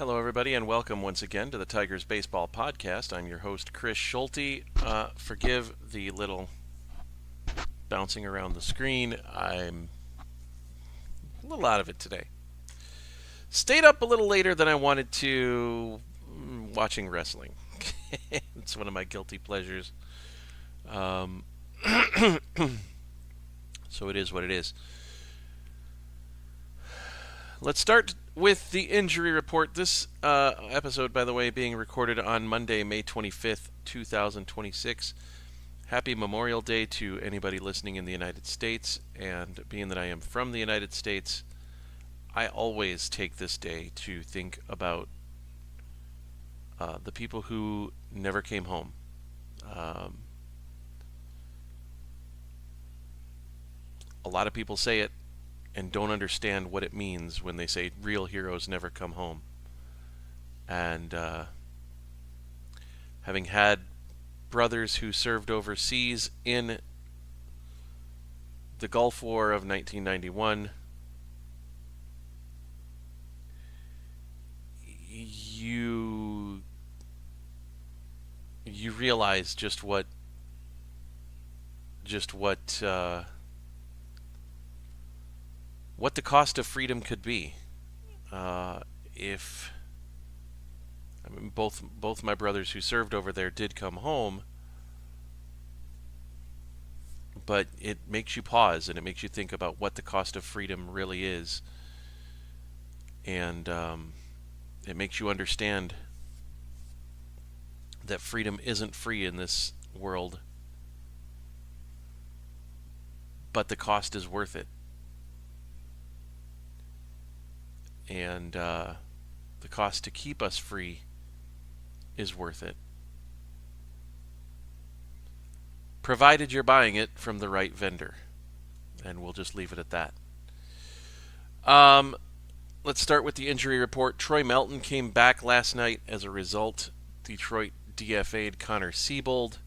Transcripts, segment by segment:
Hello, everybody, and welcome once again to the Tigers Baseball Podcast. I'm your host, Chris Schulte. Forgive the little bouncing around the screen. I'm a little out of it today. Stayed up a little later than I wanted to watching wrestling. It's one of my guilty pleasures. Um, so it is what it is. Let's start with the injury report. This episode, by the way, being recorded on Monday, May 25th, 2026. Happy Memorial Day to anybody listening in the United States. And being that I am from the United States, I always take this day to think about the people who never came home. A lot of people say it and don't understand what it means when they say real heroes never come home. And having had brothers who served overseas in the Gulf War of 1991, you realize just what the cost of freedom could be. If both my brothers who served over there did come home, but it makes you pause and it makes you think about what the cost of freedom really is, and it makes you understand that freedom isn't free in this world, but the cost is worth it. And the cost to keep us free is worth it, provided you're buying it from the right vendor. And we'll just leave it at that. Let's start with the injury report. Troy Melton came back last night. As a result, Detroit DFA'd Connor Siebold,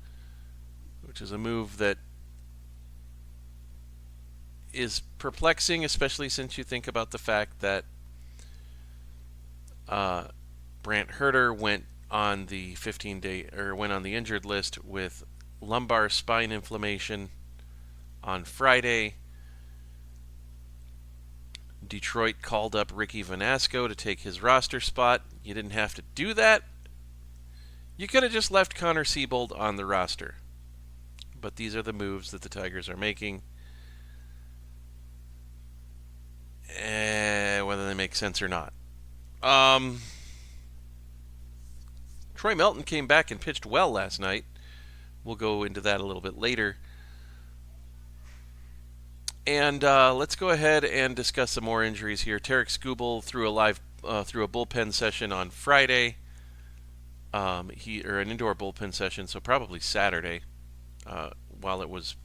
which is a move that is perplexing, especially since you think about the fact that Brant Herter went on the 15-day went on the injured list with lumbar spine inflammation on Friday. Detroit called up Ricky Vanasco to take his roster spot. You didn't have to do that. You could have just left Connor Siebold on the roster. But these are the moves that the Tigers are making. Whether they make sense or not. Troy Melton came back and pitched well last night. We'll go into that a little bit later. And let's go ahead and discuss some more injuries here. Tarik Skubal threw a bullpen session on Friday. An indoor bullpen session, so probably Saturday, while it was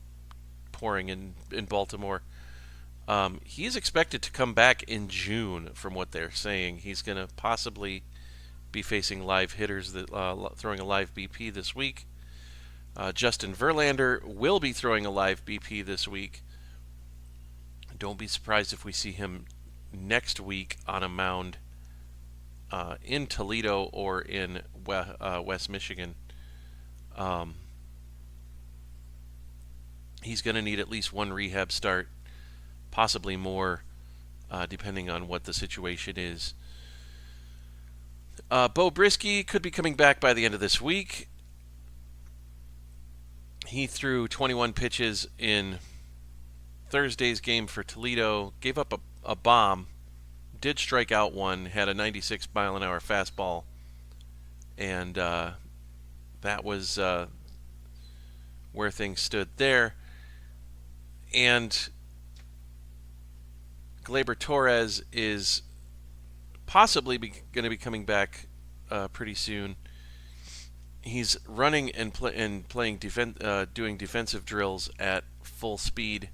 pouring in Baltimore. He's expected to come back in June, from what they're saying. He's going to possibly be facing live hitters, throwing a live BP this week. Justin Verlander will be throwing a live BP this week. Don't be surprised if we see him next week on a mound in Toledo or in West Michigan. He's going to need at least one rehab start, possibly more, depending on what the situation is. Beau Brieske could be coming back by the end of this week. He threw 21 pitches in Thursday's game for Toledo, gave up a bomb, did strike out one, had a 96-mile-an-hour fastball, and that was where things stood there. And Gleyber Torres is possibly going to be coming back pretty soon. He's running and playing doing defensive drills at full speed.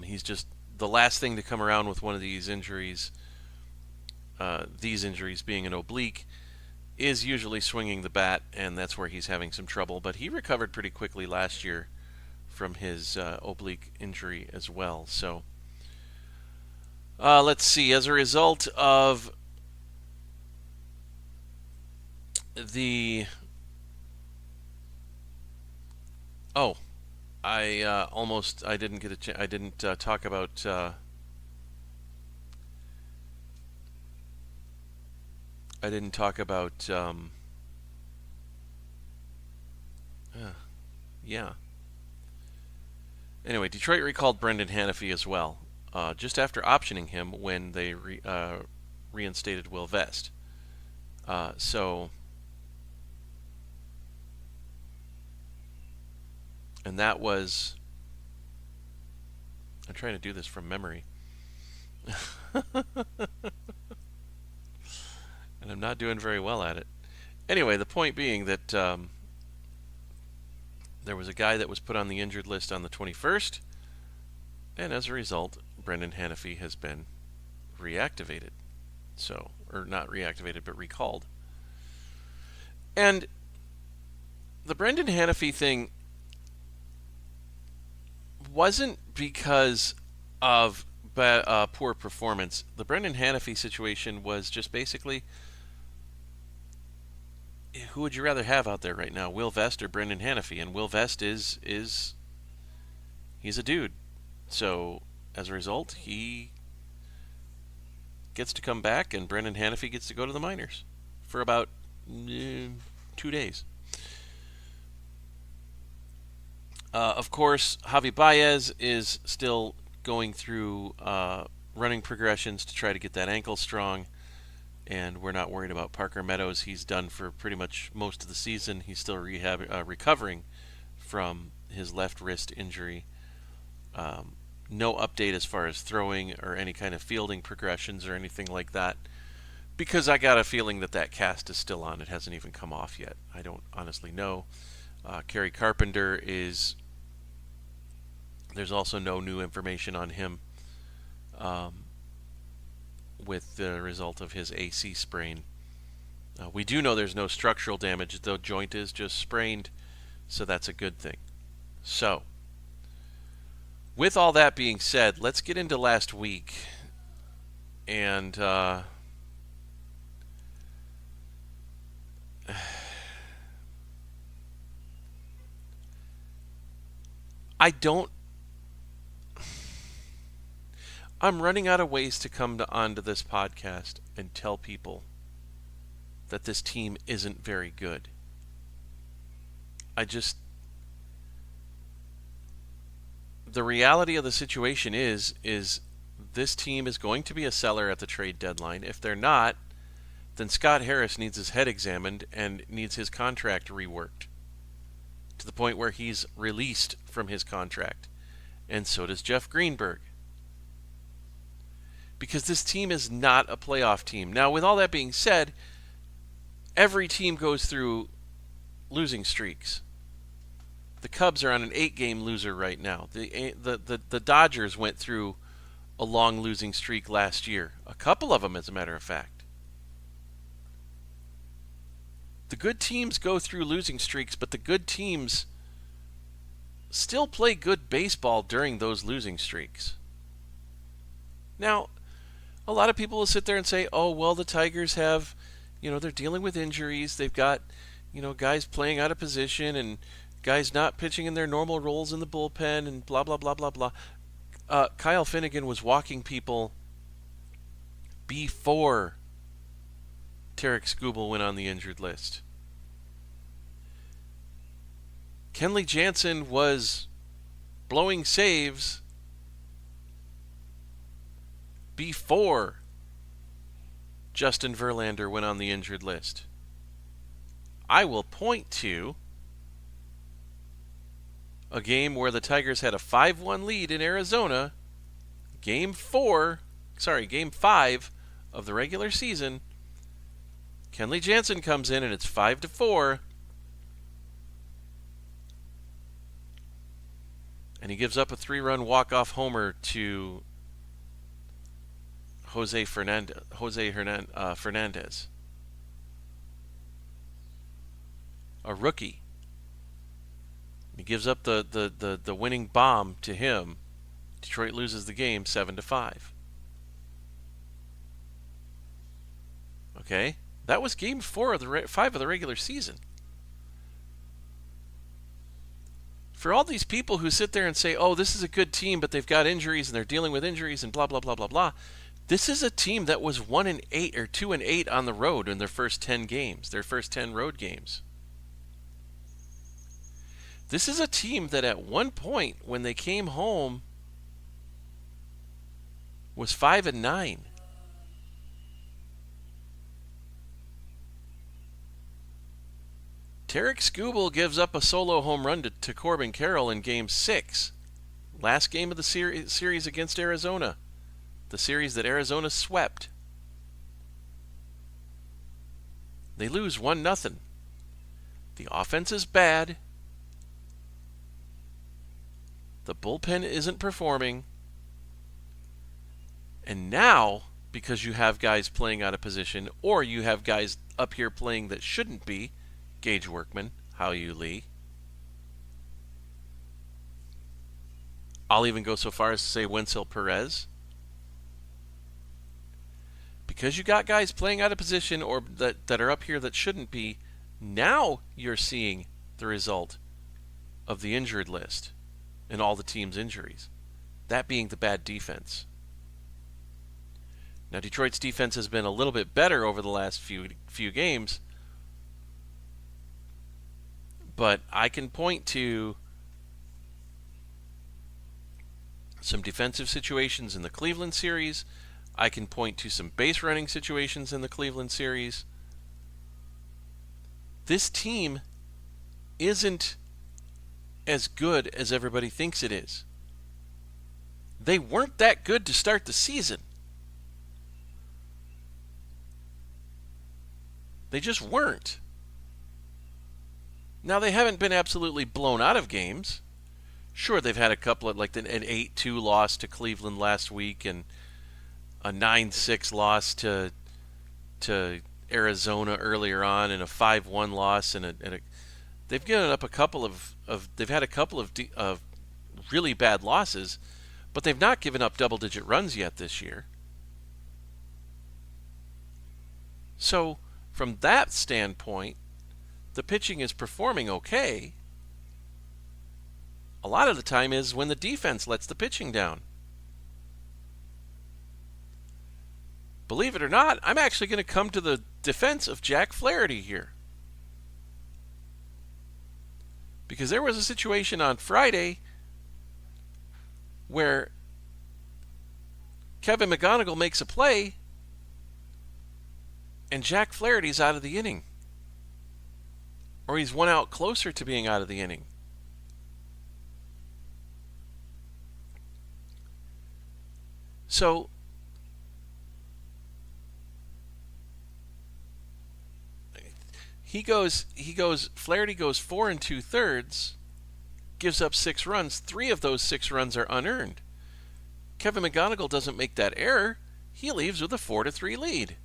He's just the last thing to come around with one of these injuries. These injuries being an oblique, is usually swinging the bat, and that's where he's having some trouble. But he recovered pretty quickly last year from his oblique injury as well. So Let's see. As a result of the oh, I didn't get I didn't talk about I didn't talk about uh, yeah. Anyway, Detroit recalled Brendan Hanifee as well, just after optioning him when they reinstated Will Vest. So, and that was, I'm trying to do this from memory, and I'm not doing very well at it. Anyway, the point being that there was a guy that was put on the injured list on the 21st, and as a result, Brendan Hanifee has been reactivated. So, or not reactivated, but recalled. And the Brendan Hanifee thing wasn't because of poor performance. The Brendan Hanifee situation was just basically, who would you rather have out there right now, Will Vest or Brendan Hanifee? And Will Vest is he's a dude. So as a result, he gets to come back, and Brendan Hanifee gets to go to the minors for about 2 days. Of course, Javi Baez is still going through running progressions to try to get that ankle strong, and we're not worried about Parker Meadows. He's done for pretty much most of the season. He's still recovering from his left wrist injury. No update as far as throwing or any kind of fielding progressions or anything like that, because I got a feeling that that cast is still on. It hasn't even come off yet. I don't honestly know. Kerry Carpenter is. There's also no new information on him with the result of his AC sprain. We do know there's no structural damage. The joint is just sprained, so that's a good thing. So, with all that being said, let's get into last week. And I don't. I'm running out of ways to come onto this podcast and tell people that this team isn't very good. I just. The reality of the situation is this team is going to be a seller at the trade deadline. If they're not, then Scott Harris needs his head examined and needs his contract reworked to the point where he's released from his contract. And so does Jeff Greenberg. Because this team is not a playoff team. Now, with all that being said, every team goes through losing streaks. The Cubs are on an 8-game loser right now. The Dodgers went through a long losing streak last year. A couple of them, as a matter of fact. The good teams go through losing streaks, but the good teams still play good baseball during those losing streaks. Now, a lot of people will sit there and say, oh, well, the Tigers have, they're dealing with injuries. They've got, guys playing out of position and guys not pitching in their normal roles in the bullpen and blah, blah, blah, blah, blah. Kyle Finnegan was walking people before Tarik Skubal went on the injured list. Kenley Jansen was blowing saves before Justin Verlander went on the injured list. I will point to a game where the Tigers had a 5-1 lead in Arizona, Game 5 of the regular season. Kenley Jansen comes in and it's 5-4. And he gives up a 3-run walk-off homer to Jose Fernandez, a rookie. He gives up the winning bomb to him. Detroit loses the game 7-5. Okay? That was game 4 of the 5 of the regular season. For all these people who sit there and say, oh, this is a good team, but they've got injuries and they're dealing with injuries and blah, blah, blah, blah, blah. This is a team that was 1-8 or 2-8 on the road in their first 10 games, their first 10 road games. This is a team that at one point, when they came home, was 5-9. Tarik Skubal gives up a solo home run to Corbin Carroll in Game 6. Last game of the series against Arizona. The series that Arizona swept. They lose 1-0. The offense is bad. The bullpen isn't performing. And now, because you have guys playing out of position, or you have guys up here playing that shouldn't be, Gage Workman, Hao-Yu Lee. I'll even go so far as to say Wenceel Perez. Because you got guys playing out of position or that are up here that shouldn't be, now you're seeing the result of the injured list and all the team's injuries. That being the bad defense. Now Detroit's defense has been a little bit better over the last few games, but I can point to some defensive situations in the Cleveland series. I can point to some base running situations in the Cleveland series. This team isn't as good as everybody thinks it is. They weren't that good to start the season. They just weren't. Now, they haven't been absolutely blown out of games. Sure, they've had a couple of, like an 8-2 loss to Cleveland last week and a 9-6 loss to Arizona earlier on, and a 5-1 loss, they've given up a couple of they've had a couple of really bad losses, but they've not given up double-digit runs yet this year. So, from that standpoint, the pitching is performing okay. A lot of the time is when the defense lets the pitching down. Believe it or not, I'm actually going to come to the defense of Jack Flaherty here. Because there was a situation on Friday where Kevin McGonigal makes a play and Jack Flaherty's out of the inning. Or he's one out closer to being out of the inning. So, Flaherty goes 4 2/3, gives up 6 runs. 3 of those 6 runs are unearned. Kevin McGonigal doesn't make that error. He leaves with a 4-3 lead.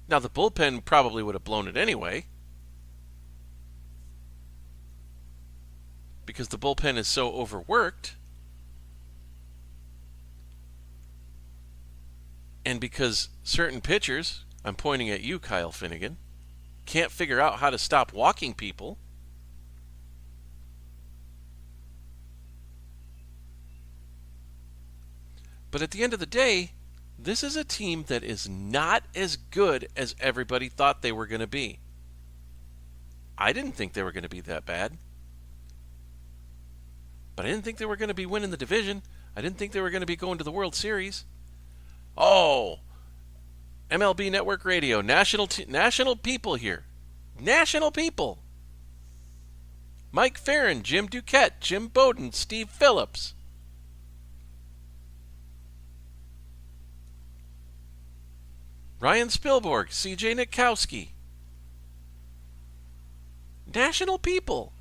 Now, the bullpen probably would have blown it anyway, because the bullpen is so overworked, and because certain pitchers, I'm pointing at you, Kyle Finnegan, can't figure out how to stop walking people. But at the end of the day, this is a team that is not as good as everybody thought they were going to be. I didn't think they were going to be that bad. But I didn't think they were going to be winning the division. I didn't think they were going to be going to the World Series. Oh, MLB Network Radio, national people here. National people. Mike Farron, Jim Duquette, Jim Bowden, Steve Phillips. Ryan Spilborg, C.J. Nitkowski. National people.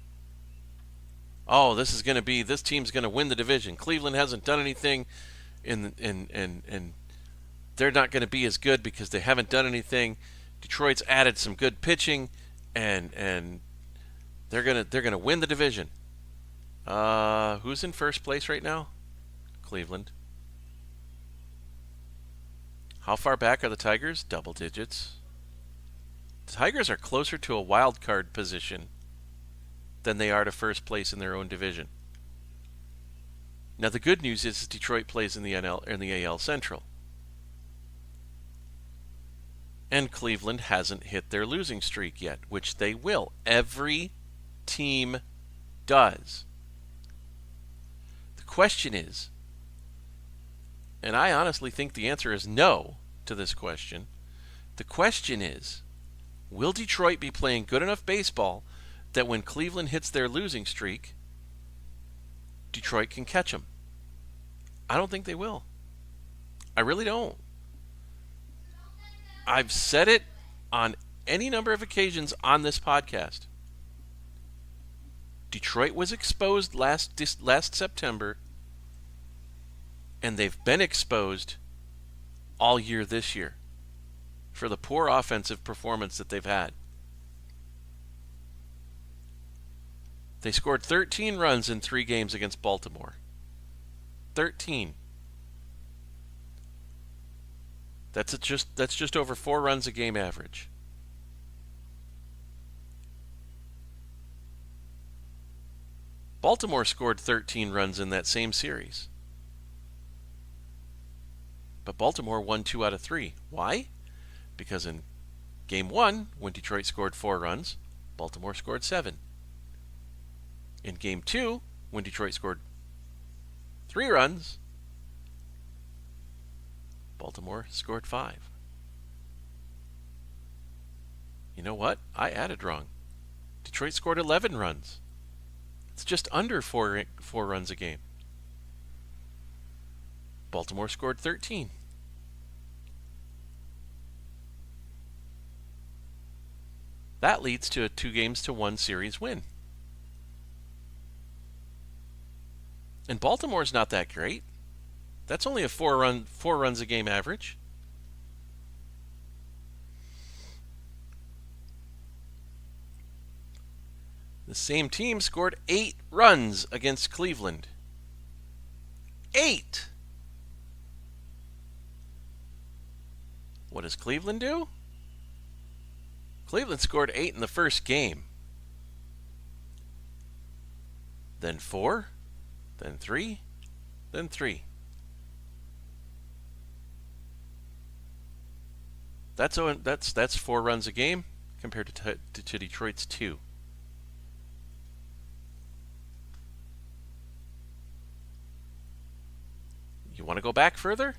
Oh, this team's going to win the division. Cleveland hasn't done anything, and they're not going to be as good because they haven't done anything. Detroit's added some good pitching, and they're gonna win the division. Who's in first place right now? Cleveland. How far back are the Tigers? Double digits. The Tigers are closer to a wild card position than they are to first place in their own division. Now the good news is Detroit plays in the AL Central. And Cleveland hasn't hit their losing streak yet, which they will. Every team does. The question is, and I honestly think the answer is no to this question. The question is, will Detroit be playing good enough baseball that when Cleveland hits their losing streak, Detroit can catch them? I don't think they will. I really don't. I've said it on any number of occasions on this podcast. Detroit was exposed last September, and they've been exposed all year this year for the poor offensive performance that they've had. They scored 13 runs in 3 games against Baltimore. 13. That's just over 4 runs a game average. Baltimore scored 13 runs in that same series. But Baltimore won 2 out of 3. Why? Because in Game 1, when Detroit scored 4 runs, Baltimore scored 7. In Game 2, when Detroit scored 3 runs, Baltimore scored 5. You know what? I added wrong. Detroit scored 11 runs. It's just under 4 runs a game. Baltimore scored 13. That leads to a 2-1 series win. And Baltimore's not that great. That's only a 4 runs a game average. The same team scored 8 runs against Cleveland. 8! What does Cleveland do? Cleveland scored 8 in the first game. Then 4, then 3, then 3. That's 4 runs a game compared to Detroit's 2. You want to go back further?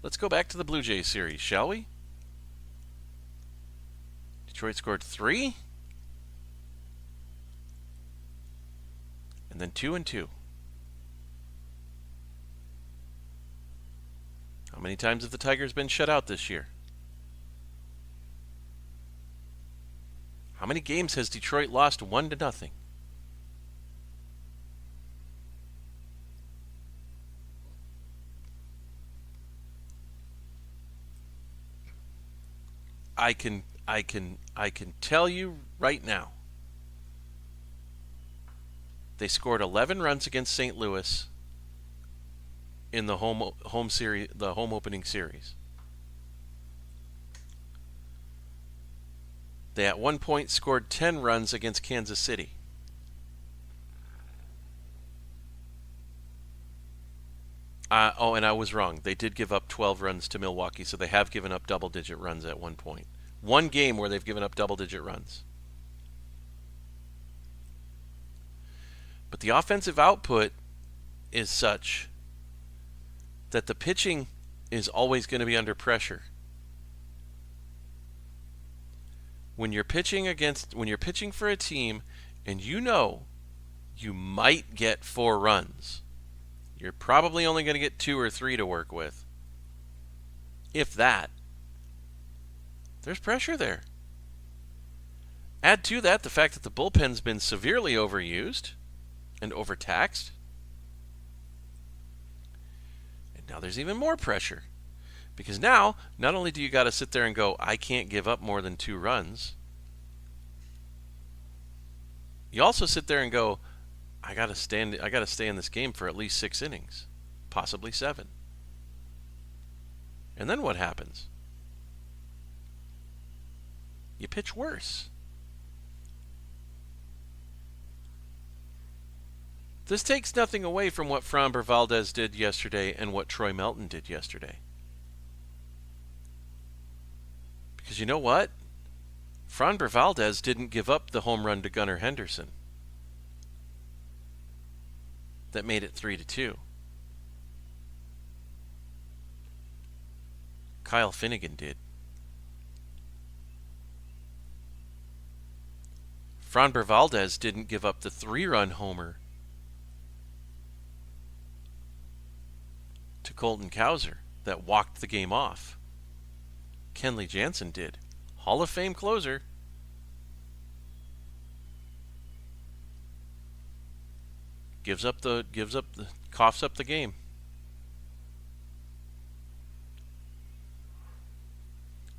Let's go back to the Blue Jays series, shall we? Detroit scored 3. And then 2 and 2. How many times have the Tigers been shut out this year? How many games has Detroit lost 1-0? I can tell you right now. They scored 11 runs against St. Louis in the home opening series. They at one point scored 10 runs against Kansas City. And I was wrong. They did give up 12 runs to Milwaukee, so they have given up double-digit runs at one point. One game where they've given up double-digit runs. But the offensive output is such that the pitching is always going to be under pressure. When you're pitching for a team and you know you might get 4 runs, you're probably only going to get 2 or 3 to work with. If that. There's pressure there. Add to that the fact that the bullpen's been severely overused and overtaxed. And now there's even more pressure. Because now, not only do you got to sit there and go, I can't give up more than 2 runs. You also sit there and go, I got to stay in this game for at least 6 innings, possibly 7. And then what happens? You pitch worse. This takes nothing away from what Framber Valdez did yesterday and what Troy Melton did yesterday. Because you know what? Framber Valdez didn't give up the home run to Gunnar Henderson that made it 3-2. Kyle Finnegan did. Framber Valdez didn't give up the 3-run homer to Colton Cowser that walked the game off. Kenley Jansen did. Hall of Fame closer. Coughs up the game.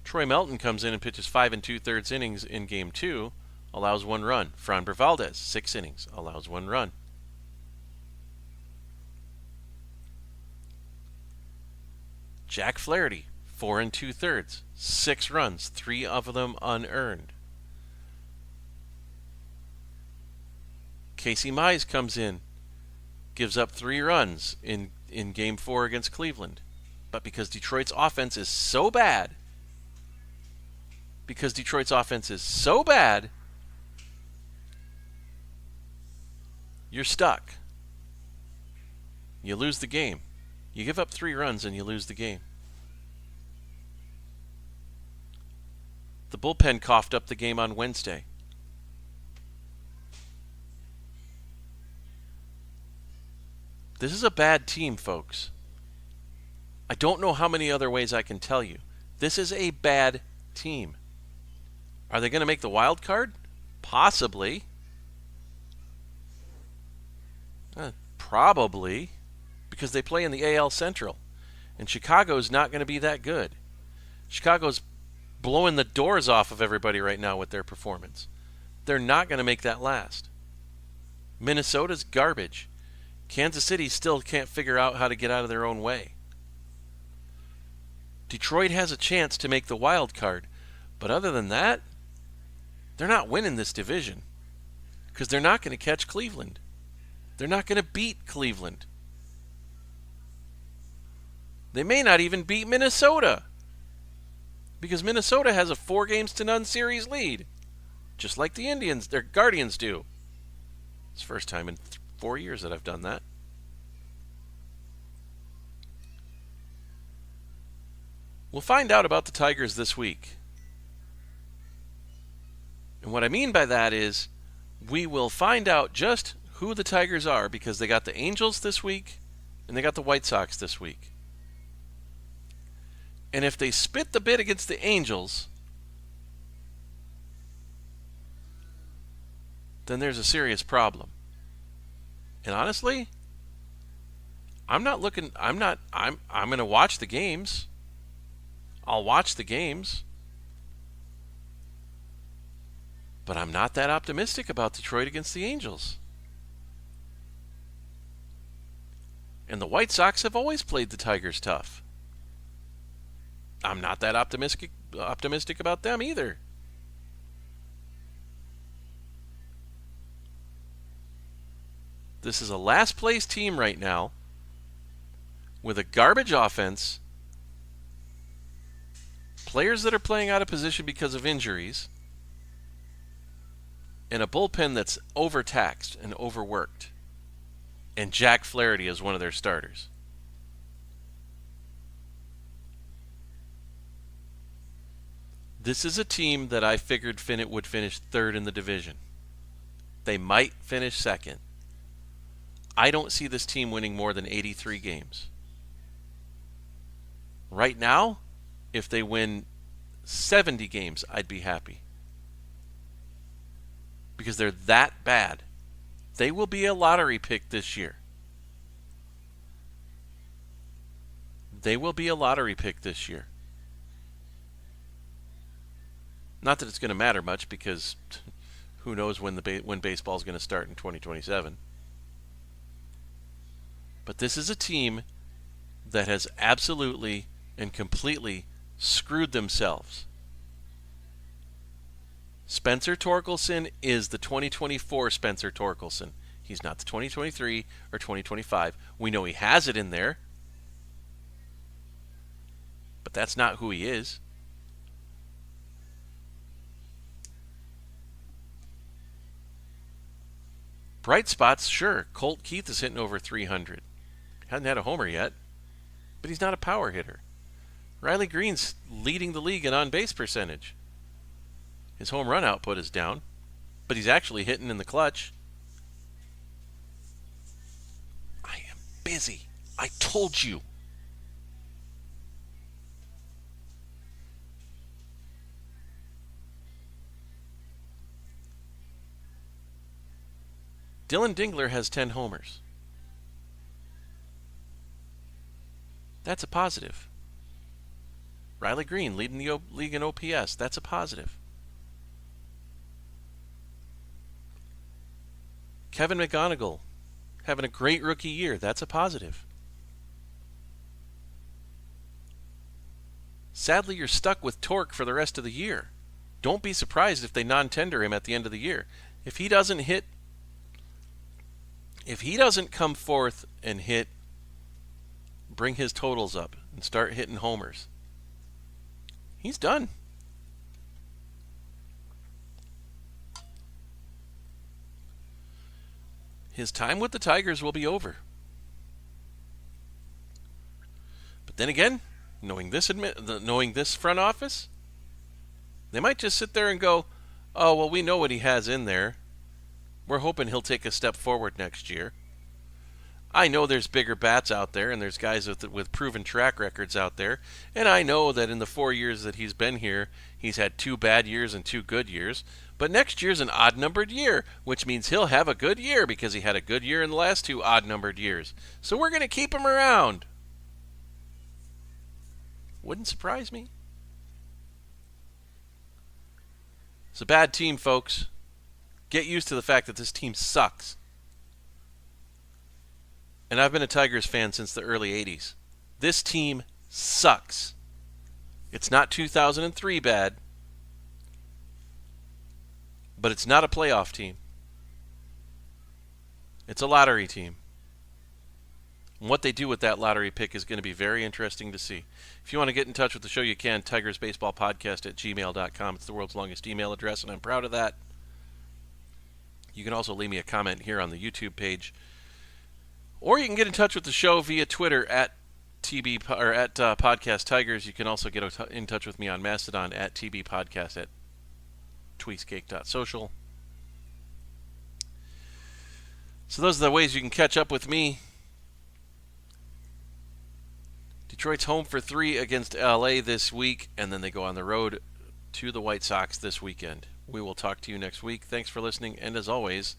Troy Melton comes in and pitches 5 2/3 innings in Game 2, allows 1 run. Framber Valdez, 6 innings, allows 1 run. Jack Flaherty, 4 2/3, 6 runs, 3 of them unearned. Casey Mize comes in, gives up 3 runs in Game 4 against Cleveland. But because Detroit's offense is so bad, you're stuck. You lose the game. You give up 3 runs and you lose the game. The bullpen coughed up the game on Wednesday. This is a bad team, folks. I don't know how many other ways I can tell you. This is a bad team. Are they going to make the wild card? Possibly. Probably. Because they play in the AL Central. And Chicago's not going to be that good. Chicago's blowing the doors off of everybody right now with their performance. They're not going to make that last. Minnesota's garbage. Kansas City still can't figure out how to get out of their own way. Detroit has a chance to make the wild card, but other than that, they're not winning this division because they're not going to catch Cleveland. They're not going to beat Cleveland. They may not even beat Minnesota because Minnesota has a 4-0 series lead, just like the Indians, their Guardians do. It's the first time in 4 years that I've done that. We'll find out about the Tigers this week. And what I mean by that is we will find out just who the Tigers are because they got the Angels this week and they got the White Sox this week. And if they spit the bid against the Angels, then there's a serious problem. And honestly, I'm going to watch the games. I'll watch the games. But I'm not that optimistic about Detroit against the Angels. And the White Sox have always played the Tigers tough. I'm not that optimistic about them either. This is a last place team right now with a garbage offense, players that are playing out of position because of injuries, and a bullpen that's overtaxed and overworked. And Jack Flaherty is one of their starters. This is a team that I figured would finish 3rd in the division. They might finish 2nd. I don't see this team winning more than 83 games. Right now, if they win 70 games, I'd be happy. Because they're that bad. They will be a lottery pick this year. They will be a lottery pick this year. Not that it's going to matter much because who knows when baseball is going to start in 2027. But this is a team that has absolutely and completely screwed themselves. Spencer Torkelson is the 2024 Spencer Torkelson. He's not the 2023 or 2025. We know he has it in there, but that's not who he is. Bright spots, sure. Colt Keith is hitting over 300. Hasn't had a homer yet, but he's not a power hitter. Riley Green's leading the league in on-base percentage. His home run output is down, but he's actually hitting in the clutch. I am busy. I told you. Dylan Dingler has 10 homers. That's a positive. Riley Green leading the league in OPS. That's a positive. Kevin McGonigal having a great rookie year. That's a positive. Sadly, you're stuck with Torque for the rest of the year. Don't be surprised if they non-tender him at the end of the year. If he doesn't come forth and bring his totals up and start hitting homers, he's done. His time with the Tigers will be over. But then again, knowing this front office, they might just sit there and go, "Oh, well, we know what he has in there. We're hoping he'll take a step forward next year." I know there's bigger bats out there, and there's guys with proven track records out there, and I know that in the 4 years that he's been here, he's had 2 bad years and 2 good years. But next year's an odd-numbered year, which means he'll have a good year because he had a good year in the last 2 odd-numbered years. So we're going to keep him around. Wouldn't surprise me. It's a bad team, folks. Get used to the fact that this team sucks. And I've been a Tigers fan since the early 80s. This team sucks. It's not 2003 bad, but it's not a playoff team. It's a lottery team. And what they do with that lottery pick is going to be very interesting to see. If you want to get in touch with the show, you can. TigersBaseballPodcast@gmail.com. It's the world's longest email address, and I'm proud of that. You can also leave me a comment here on the YouTube page. Or you can get in touch with the show via Twitter at Podcast Tigers. You can also get in touch with me on Mastodon at TB Podcast at tweetscake.social. So those are the ways you can catch up with me. Detroit's home for 3 against LA this week, and then they go on the road to the White Sox this weekend. We will talk to you next week. Thanks for listening, and as always,